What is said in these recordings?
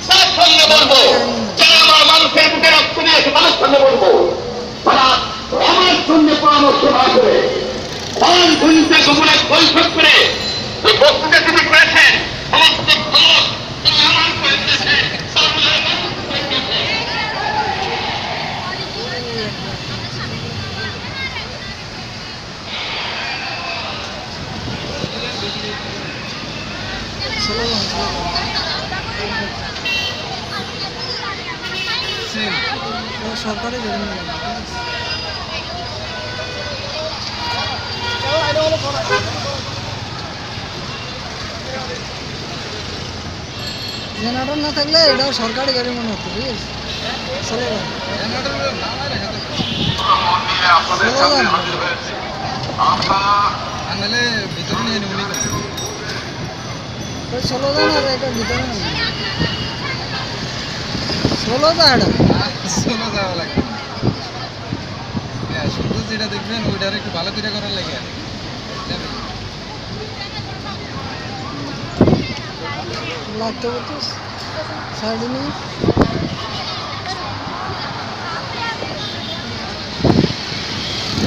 তার সঙ্গে বলবো, যারা আমার মানুষের বুকে রক্ত দিয়েছে তাদের সঙ্গে বলবো, তারা আমার সঙ্গে পরামর্শ না করে ফল ঘুরিতে গোপনে বৈঠক করে এই বক্তৃতা তিনি করেছেন সমস্ত দল তিনি আমার করেছে সরকারি জেনারেটর না থাকলে এটাও সরকারি গাড়ি মনে হতো, ঠিক আছে? ভিতরে নিয়ে নেব ষোলো জন আর এটা ভিতরে ষোলো টা ষোলো যাওয়া লাগবে না, শুধু যেটা দেখবেন ওইটার একটু ভালো করে করার লাগে লাগতে হতো সাইডে নিয়ে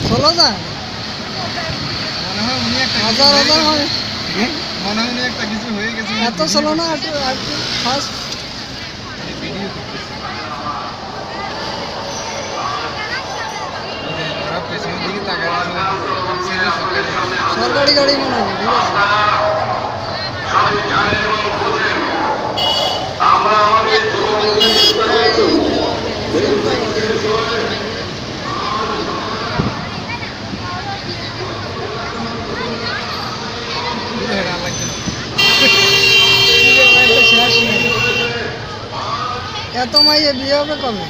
ষোলো জন মনে হয় উনি একটা হাজার হাজার হয় মনে হয় উনি একটা কিছু হয়ে গেছে এত ষোলো না আর ফার্স্ট ভিডিও ওরা পেছনের দিকে তাকায় সরকারি গাড়ি মনে হয়, ঠিক আছে? আমরা আমাদের এত মাইয়ে বিয়ে হবে কবে?